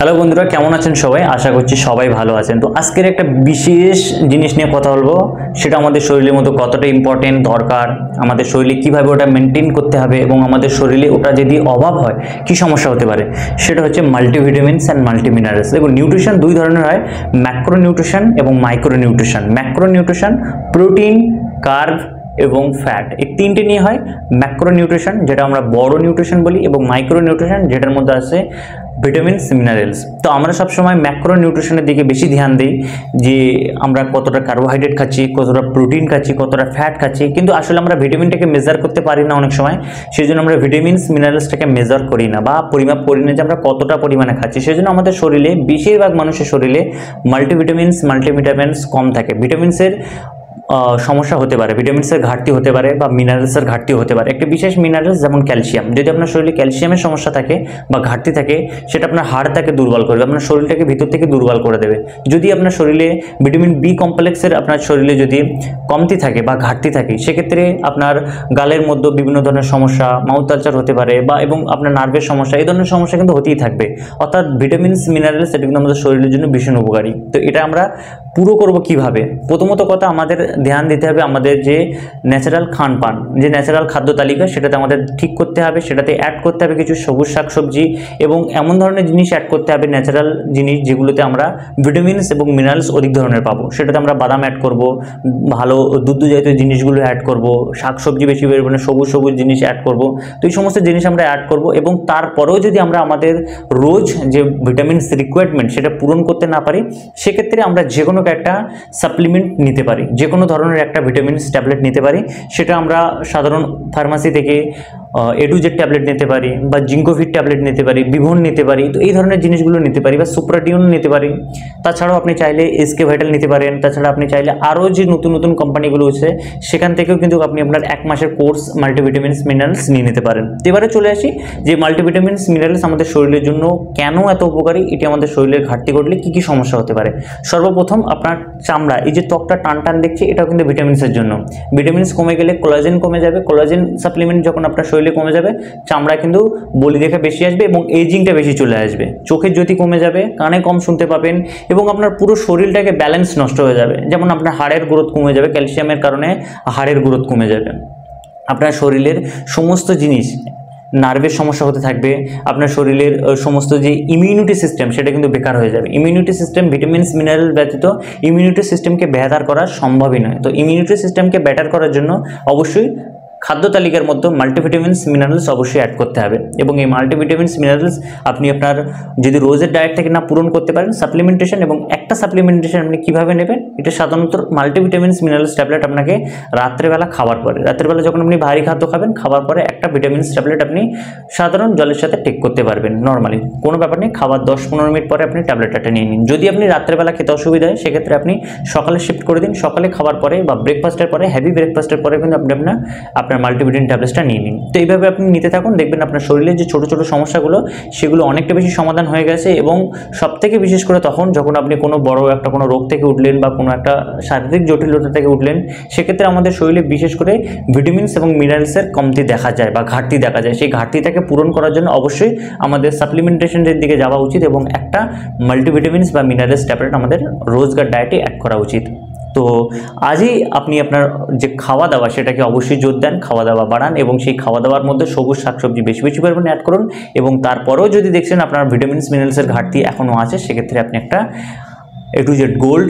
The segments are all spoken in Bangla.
হ্যালো বন্ধুরা, কেমন আছেন সবাই? আশা করছি সবাই ভালো আছেন। তো আজকের একটা বিশেষ জিনিস নিয়ে কথা বলবো, সেটা আমাদের শরীরের মধ্যে কতটা ইম্পর্টেন্ট দরকার, আমাদের শরীরে কিভাবে ওটা মেনটেন করতে হবে এবং আমাদের শরীরে ওটা যদি অভাব হয় কি সমস্যা হতে পারে, সেটা হচ্ছে মাল্টিভিটামিনস অ্যান্ড মাল্টিমিনারেলস। দেখুন, নিউট্রিশন দুই ধরনের হয়, ম্যাক্রো নিউট্রিশন এবং micro nutrition. Macro nutrition protein, carb এবং ফ্যাট, এই তিনটে নিয়ে হয় ম্যাক্রো নিউট্রিশন, যেটা আমরা বড় নিউট্রিশন বলি, এবং মাইক্রো নিউট্রিশন যেটার মধ্যে আছে ভিটামিনস, মিনারেলস। তো আমরা সবসময় ম্যাক্রো নিউট্রিশনের দিকে বেশি ধ্যান দিই, যে আমরা কতটা কার্বোহাইড্রেট খাচ্ছি, কতটা প্রোটিন খাচ্ছি, কতটা ফ্যাট খাচ্ছি, কিন্তু আসলে আমরা ভিটামিনটাকে মেজার করতে পারি না অনেক সময়। সেই জন্য আমরা ভিটামিনস, মিনারেলসটাকে মেজার করি না বা পরিমাপ করি না যে আমরা কতটা পরিমাণে খাচ্ছি। সেই জন্য আমাদের শরীরে, বেশিরভাগ মানুষের শরীরে মাল্টিভিটামিনস, মাল্টিভিটামিনস কম থাকে। ভিটামিনসের সমস্যা হতে পারে, ভিটামিনসের ঘাটতি হতে পারে বা মিনারেলসের ঘাটতি হতে পারে। একটা বিশেষ মিনারেলস যেমন ক্যালসিয়াম, যদি আপনার শরীরে ক্যালসিয়ামের সমস্যা থাকে বা ঘাটতি থাকে, সেটা আপনার হাড়টাকে দুর্বল করবে, আপনার শরীরটাকে ভিতর থেকে দুর্বল করে দেবে। যদি আপনার শরীরে ভিটামিন বি কমপ্লেক্সের আপনার শরীরে যদি কমতি থাকে বা ঘাটতি থাকে, সেক্ষেত্রে আপনার গালের মধ্যে বিভিন্ন ধরনের সমস্যা, মাউথ আলসার হতে পারে, বা এবং আপনার নার্ভের সমস্যা, এই ধরনের সমস্যা কিন্তু হতেই থাকবে। অর্থাৎ ভিটামিনস, মিনারেলস এটা কিন্তু আমাদের শরীরের জন্য ভীষণ উপকারী। তো এটা আমরা পুরো করব কিভাবে? প্রথমত কথা, আমাদের ধ্যান দিতে হবে আমাদের যে ন্যাচারাল খানপান, যে ন্যাচারাল খাদ্য তালিকা, সেটাতে আমাদের ঠিক করতে হবে। সেটাতে অ্যাড করতে হবে কিছু সবুজ শাকসবজি এবং এমন ধরনের জিনিস অ্যাড করতে হবে, ন্যাচারাল জিনিস, যেগুলোতে আমরা ভিটামিনস এবং মিনারেলস অধিক ধরনের পাবো। সেটাতে আমরা বাদাম অ্যাড করব, ভালো দুধ জাতীয় জিনিসগুলো অ্যাড করব, শাকসবজি বেশি পরিমাণে সবুজ সবুজ জিনিস অ্যাড করব। তো এই সমস্ত জিনিস আমরা অ্যাড করব, এবং তারপরেও যদি আমরা আমাদের রোজ যে ভিটামিনস রিকোয়ারমেন্ট সেটা পূরণ করতে না পারি, সেক্ষেত্রে আমরা যে কোনো একটা সাপ্লিমেন্ট নিতে পারি, যে কোনো ধরনের একটা ভিটামিনস ট্যাবলেট নিতে পারি। সেটা আমরা সাধারণ ফার্মাসি থেকে এডুজেট ট্যাবলেট নিতে পারি, বা জিঙ্কোভিট ট্যাবলেট নিতে পারি, বিভন নিতে পারি। তো এই ধরনের জিনিসগুলো নিতে পারি, বা সুপ্রাটিউন নিতে পারি। তাছাড়াও আপনি চাইলে এসকে ভাইটাল নিতে পারেন। তাছাড়া আপনি চাইলে আরও যে নতুন নতুন কোম্পানিগুলো আছে, সেখান থেকেও কিন্তু আপনি আপনার 1 মাসের কোর্স মাল্টিভিটামিনস, মিনারেলস নিয়ে নিতে পারেন। এবারে চলে আসি যে মাল্টিভিটামিনস, মিনারেলস আমাদের শরীরের জন্য কেন এত উপকারী, এটি আমাদের শরীরের ঘাটতি ঘটলে কী কী সমস্যা হতে পারে। সর্বপ্রথম, আপনার চামড়া, এই যে ত্বকটা টান টান দেখছে, এটাও কিন্তু ভিটামিনসের জন্য। ভিটামিনস কমে গেলে কোলাজেন কমে যাবে। কোলাজেন সাপ্লিমেন্ট যখন আপনার শরীরে কমে যাবে, চামড়া কিন্তু বলি রেখা বেশি আসবে এবং এজিংটা বেশি চলে আসবে। চোখের জ্যোতি কমে যাবে, কানে কম শুনতে পাবেন, এবং আপনার পুরো শরীরটাকে ব্যালেন্স নষ্ট হয়ে যাবে। যেমন আপনার হাড়ের গ্রোথ কমে যাবে, ক্যালসিয়ামের কারণে হাড়ের গ্রোথ কমে যাবে। আপনার শরীরের সমস্ত জিনিস, নার্ভের সমস্যা হতে থাকবে, আপনার শরীরের সমস্ত যে ইমিউনিটি সিস্টেম, সেটা কিন্তু বেকার হয়ে যাবে। ইমিউনিটি সিস্টেম ভিটামিনস, মিনারেল ব্যতীত ইমিউনিটি সিস্টেমকে বেহার করা সম্ভবই নয়। তো ইমিউনিটি সিস্টেমকে বেটার করার জন্য অবশ্যই খাদ্য তালিকার মধ্যে মাল্টিভিটামিনস, মিনারেলস অবশ্যই অ্যাড করতে হবে। এবং এই মাল্টিভিটামিনস, মিনারেলস আপনি আপনার যদি রোজের ডায়েট থেকে না পূরণ করতে পারেন, সাপ্লিমেন্টেশন, এবং একটা সাপ্লিমেন্টেশন আপনি কীভাবে নেবেন, এটা সাধারণত মাল্টিভিটামিনস, মিনারেলস ট্যাবলেট আপনাকে রাত্রেবেলা খাবার পরে, রাত্রেবেলা যখন আপনি ভারী খাদ্য খাবেন, খাবার পরে একটা ভিটামিনস ট্যাবলেট আপনি সাধারণ জলের সাথে টেক করতে পারবেন নর্মালি, কোনো ব্যাপার নেই। খাবার 10-15 মিনিট পরে আপনি ট্যাবলেটটা নিয়ে নিন। যদি আপনি রাত্রেবেলা খেতে অসুবিধা হয়, সেক্ষেত্রে আপনি সকালে শিফট করে দিন। সকালে খাবার পরে বা ব্রেকফাস্টের পরে, হেভি ব্রেকফাস্টের পরে কিন্তু আপনি আপনার মাল্টিভিটামিন ট্যাবলেটটা নিয়ে নিন। তো এইভাবে আপনি নিতে থাকুন, দেখবেন আপনার শরীরের যে ছোটো ছোটো সমস্যাগুলো, সেগুলো অনেকটা বেশি সমাধান হয়ে গেছে। এবং সবথেকে বিশেষ করে তখন যখন আপনি কোনো বড় একটা কোনো রোগ থেকে উঠলেন বা কোনো একটা শারীরিক জটিলতা থেকে উঠলেন, সেক্ষেত্রে আমাদের শরীরে বিশেষ করে ভিটামিনস এবং মিনারেলসের কমতি দেখা যায় বা ঘাটতি দেখা যায়। সেই ঘাটতিটাকে পূরণ করার জন্য অবশ্যই আমাদের সাপ্লিমেন্টেশনের দিকে যাওয়া উচিত, এবং একটা মাল্টিভিটামিনস বা মিনারেলস ট্যাবলেট আমাদের রোজগার ডায়েটে অ্যাড করা উচিত। তো আজই আপনি আপনার যে খাওয়া দাওয়া, সেটাকে অবশ্যই জোর দেন, খাওয়া দাওয়া বাড়ান, এবং সেই খাওয়া দাওয়ার মধ্যে সবুজ শাকসবজি বেশি বেশি পরিমাণে অ্যাড করুন। এবং তারপরেও যদি দেখছেন আপনার ভিটামিনস, মিনারেলসের ঘাটতি এখনও আছে, সেক্ষেত্রে আপনি একটা এটুজেড গোল্ড,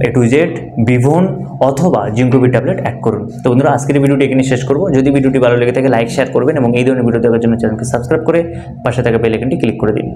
এটুজেড, বিভন অথবা জিঙ্কোভিট ট্যাবলেট অ্যাড করুন। তো বন্ধুরা, আজকের ভিডিওটি এখানে শেষ করব। যদি ভিডিওটি ভালো লেগে থাকে, লাইক শেয়ার করবেন, এবং এই ধরনের ভিডিও দেখার জন্য চ্যানেলকে সাবস্ক্রাইব করে পাশে থাকা বেল আইকনটি ক্লিক করে দিন।